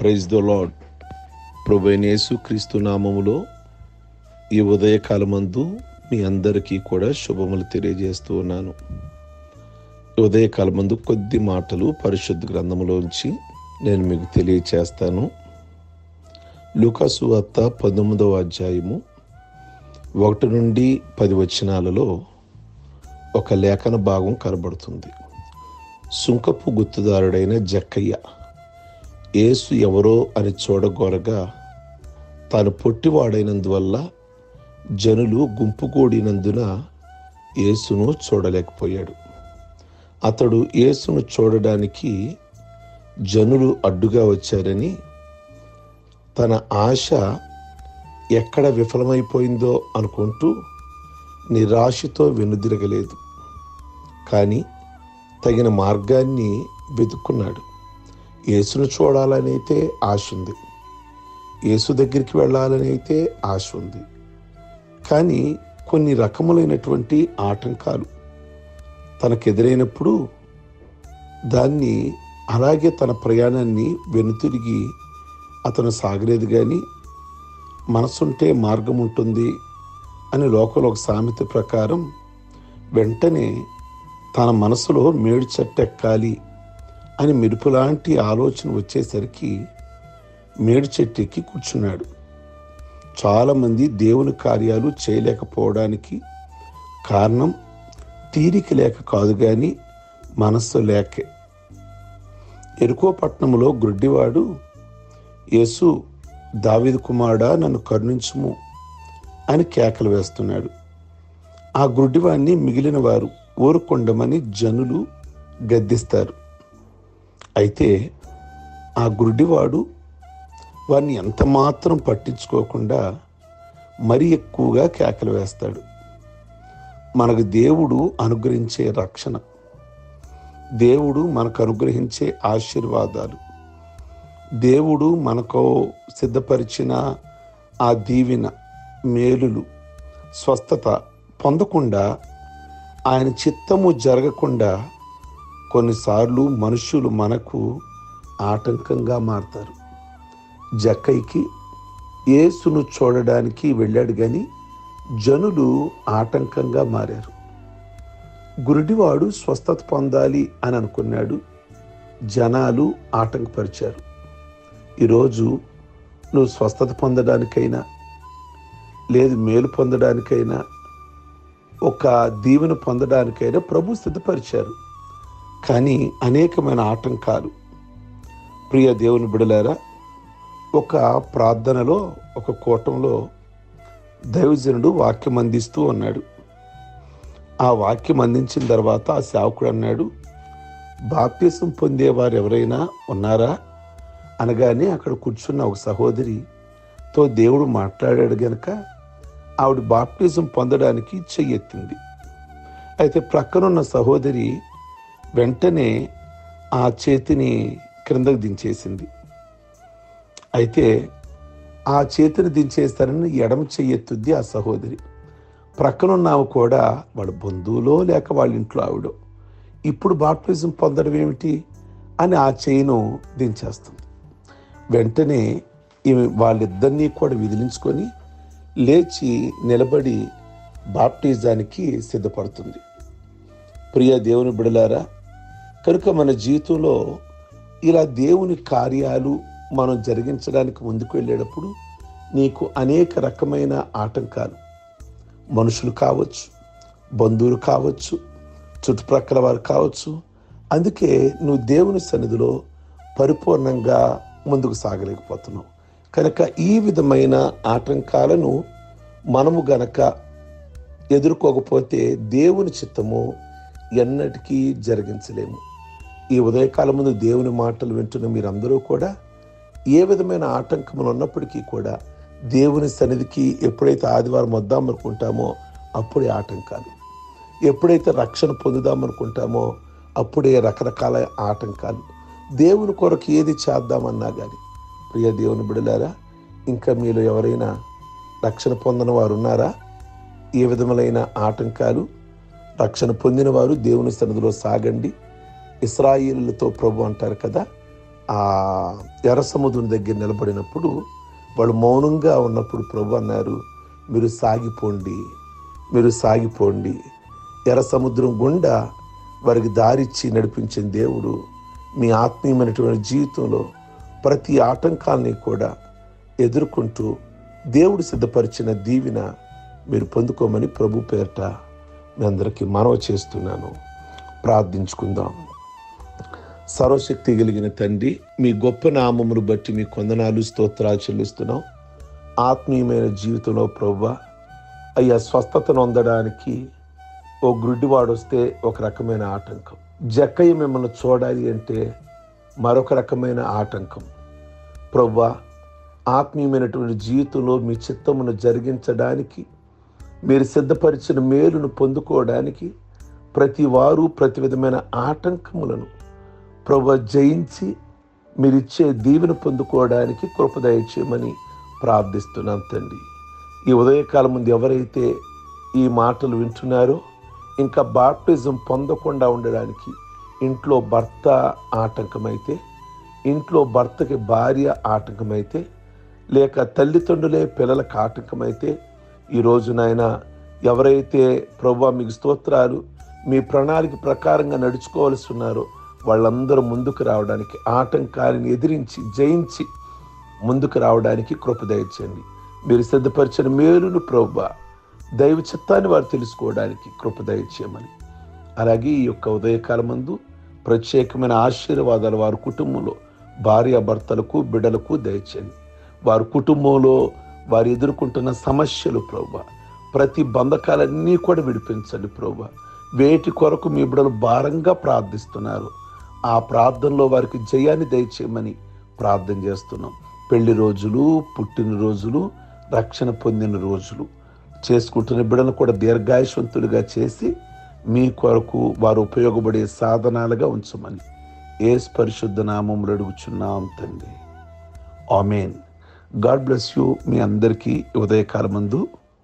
Praise the lord. ప్రభువైన యేసుక్రీస్తు నామములో ఈ ఉదయకాలమందు మీ అందరికీ కూడా శుభములు తెలియజేస్తూ ఉన్నాను. ఈ ఉదయకాలమందు కొద్ది మాటలు పరిశుద్ధ గ్రంథములోంచి నేను మీకు తెలియచేస్తాను. లూకా సువార్త 19వ అధ్యాయము 1 నుండి 10 వచనాలలో ఒక లేఖన భాగం కనబడుతుంది. సుంకపు గుర్తుదారుడైన జక్కయ్య యేసు ఎవరో అని చూడగోరగా తాను పొట్టివాడైనందువల్ల జనులు గుంపుగూడినందున యేసును చూడలేకపోయాడు. అతడు యేసును చూడడానికి జనులు అడ్డుగా వచ్చారని తన ఆశ ఎక్కడ విఫలమైపోయిందో అనుకుంటూ నిరాశతో వెనుదిరగలేదు. కానీ తగిన మార్గాన్ని వెతుక్కున్నాడు. యేసును చూడాలని అయితే ఆశ ఉంది, యేసు దగ్గరికి వెళ్ళాలని అయితే ఆశ ఉంది. కానీ కొన్ని రకములైనటువంటి ఆటంకాలు తనకెదురైనప్పుడు దాన్ని అలాగే తన ప్రయాణాన్ని వెనుతిరిగి అతను సాగలేదు. కానీ మనసుంటే మార్గం ఉంటుంది అని లోకంలో ఒక సామెత ప్రకారం వెంటనే తన మనసులో మేడి చెట్టు ఎక్కాలి అని మెరుపులాంటి ఆలోచన వచ్చేసరికి మేడి చెట్టు ఎక్కి కూర్చున్నాడు. చాలామంది దేవుని కార్యాలు చేయలేకపోవడానికి కారణం తీరిక లేక కాదు, కానీ మనస్సు లేకే. ఎరుకో పట్టణంలో గుడ్డివాడు, యేసు దావీదు కుమారుడా నన్ను కరుణించుము అని కేకలు వేస్తున్నాడు. ఆ గుడ్డివాడిని మిగిలిన వారు ఊరుకొండమని జనులు గద్దిస్తారు. అయితే ఆ గుడ్డివాడు వారిని ఎంత మాత్రం పట్టించుకోకుండా మరీ ఎక్కువగా కేకలు వేస్తాడు. మనకు దేవుడు అనుగ్రహించే రక్షణ, దేవుడు మనకు అనుగ్రహించే ఆశీర్వాదాలు, దేవుడు మనకు సిద్ధపరిచిన ఆ దీవెన, మేలులు, స్వస్థత పొందకుండా, ఆయన చిత్తము జరగకుండా కొన్నిసార్లు మనుషులు మనకు ఆటంకంగా మారతారు. జక్కయ్యకి యేసును చూడడానికి వెళ్ళాడు, కానీ జనులు ఆటంకంగా మారారు. గురుడివాడు స్వస్థత పొందాలి అని అనుకున్నాడు, జనాలు ఆటంకపరిచారు. ఈరోజు నువ్వు స్వస్థత పొందడానికైనా లేదు మేలు పొందడానికైనా ఒక దీవెన పొందడానికైనా ప్రభు సిద్ధపరిచారు. కానీ అనేకమైన ఆటంకాలు. ప్రియ దేవుని బిడలారా, ఒక ప్రార్థనలో ఒక కూటంలో దైవజనుడు వాక్యం అందిస్తూ ఉన్నాడు. ఆ వాక్యం అందించిన తర్వాత ఆ సేవకుడు అన్నాడు, బాప్తిసం పొందేవారు ఎవరైనా ఉన్నారా అనగానే అక్కడ కూర్చున్న ఒక సహోదరితో దేవుడు మాట్లాడాడు గనక ఆవిడ బాప్తిజం పొందడానికి చెయ్యెత్తింది. అయితే ప్రక్కనున్న సహోదరి వెంటనే ఆ చేతిని క్రిందకు దించేసింది. అయితే ఆ చేతిని దించేస్తారని ఎడమ చెయ్యెత్తుద్ది ఆ సహోదరి. ప్రక్కనున్నావు కూడా వాళ్ళ బంధువులో లేక వాళ్ళ ఇంట్లో ఆవిడో, ఇప్పుడు బాప్తిజం పొందడం ఏమిటి అని ఆ చేయిను దించేస్తుంది. వెంటనే ఈమె వాళ్ళిద్దరినీ కూడా విదిలించుకొని లేచి నిలబడి బాప్టిజానికి సిద్ధపడుతుంది. ప్రియ దేవుని బిడలారా, కనుక మన జీవితంలో ఇలా దేవుని కార్యాలు మనం జరిగించడానికి ముందుకు వెళ్ళేటప్పుడు నీకు అనేక రకమైన ఆటంకాలు, మనుషులు కావచ్చు, బంధువులు కావచ్చు, చుట్టుప్రక్కల వారు కావచ్చు. అందుకే నువ్వు దేవుని సన్నిధిలో పరిపూర్ణంగా ముందుకు సాగలేకపోతున్నావు. కనుక ఈ విధమైన ఆటంకాలను మనము గనక ఎదుర్కోకపోతే దేవుని చిత్తము ఎన్నటికీ జరిగించలేము. ఈ ఉదయకాలం ముందు దేవుని మాటలు వింటున్న మీరందరూ కూడా ఏ విధమైన ఆటంకములు ఉన్నప్పటికీ కూడా దేవుని సన్నిధికి ఎప్పుడైతే ఆదివారం వద్దామనుకుంటామో అప్పుడే ఆటంకాలు, ఎప్పుడైతే రక్షణ పొందుదామనుకుంటామో అప్పుడే రకరకాల ఆటంకాలు. దేవుని కొరకు ఏది చేద్దామన్నా కానీ, ప్రియ దేవుని బిడలారా, ఇంకా మీలో ఎవరైనా రక్షణ పొందిన వారు ఉన్నారా? ఏ విధములైన ఆటంకాలు, రక్షణ పొందిన వారు దేవుని సన్నిధిలో సాగండి. ఇశ్రాయేలులతో ప్రభు అంటారు కదా, ఆ ఎర్ర సముద్రం దగ్గర నిలబడినప్పుడు వాళ్ళు మౌనంగా ఉన్నప్పుడు ప్రభు అన్నారు, మీరు సాగిపోండి, మీరు సాగిపోండి. ఎర్ర సముద్రం గుండా వారికి దారిచ్చి నడిపించిన దేవుడు మీ ఆత్మీయమైనటువంటి జీవితంలో ప్రతి ఆటంకాల్ని కూడా ఎదుర్కొంటూ దేవుడు సిద్ధపరిచిన దీవెన మీరు పొందుకోమని ప్రభు పేరిట మీ అందరికీ మనవి చేస్తున్నాను. ప్రార్థించుకుందాం. సర్వశక్తి కలిగిన తండ్రి, మీ గొప్ప నామమును బట్టి మీ కొందనాలు స్తోత్రాలు చెల్లిస్తున్నాం. ఆత్మీయమైన జీవితంలో ప్రభువా, అయ్యా స్వస్థతను పొందడానికి ఓ గుడ్డివాడు వస్తే ఒక రకమైన ఆటంకం, జక్కయ్య మిమ్మల్ని చూడాలి అంటే మరొక రకమైన ఆటంకం. ప్రభువా, ఆత్మీయమైనటువంటి జీవితంలో మీ చిత్తమును జరిగించడానికి, మీరు సిద్ధపరిచిన మేలును పొందుకోవడానికి ప్రతి వారు ప్రతి విధమైన ఆటంకములను ప్రభువా జయించి మీరిచ్చే దీవెన పొందుకోవడానికి కృప దయచేయమని ప్రార్థిస్తున్నాం తండ్రి. ఈ ఉదయకాలం ముందు ఎవరైతే ఈ మాటలు వింటున్నారో, ఇంకా బాప్టిజం పొందకుండా ఉండడానికి ఇంట్లో భర్త ఆటంకమైతే, ఇంట్లో భర్తకి భార్య ఆటంకమైతే, లేక తల్లిదండ్రులే పిల్లలకు ఆటంకమైతే, ఈరోజు నాయన ఎవరైతే ప్రభువా మీకు స్తోత్రాలు మీ ప్రణాళిక ప్రకారంగా నడుచుకోవాల్సి ఉన్నారో వాళ్ళందరూ ముందుకు రావడానికి, ఆటంకాలను ఎదిరించి జయించి ముందుకు రావడానికి కృప దయచేయండి. మీరు సిద్ధపరిచిన మేలును ప్రభువా దైవ చిత్తాన్ని వారు తెలుసుకోవడానికి కృప దయచేయమని, అలాగే ఈ యొక్క ఉదయకాలం మందు ప్రత్యేకమైన ఆశీర్వాదాలు వారి కుటుంబంలో భార్య భర్తలకు బిడ్డలకు దయచేయండి. వారి కుటుంబంలో వారు ఎదుర్కొంటున్న సమస్యలు ప్రభువా, ప్రతి బంధకాలన్నీ కూడా విడిపించండి ప్రభువా. వేటి కొరకు మీ బిడ్డలు భారంగా ప్రార్థిస్తున్నారు, ఆ ప్రార్థనలో వారికి జయాన్ని దయచేయమని ప్రార్థన చేస్తున్నాం. పెళ్లి రోజులు, పుట్టినరోజులు, రక్షణ పొందిన రోజులు చేసుకుంటున్న బిడ్డలను కూడా దీర్ఘాయుష్వంతులుగా చేసి మీ కొరకు వారు ఉపయోగపడే సాధనాలుగా ఉంచమని యేసు పరిశుద్ధ నామములో అడుగుచున్నాం తండ్రి. ఆమేన్. God bless you. మీ అందరికీ ఉదయకాలమందు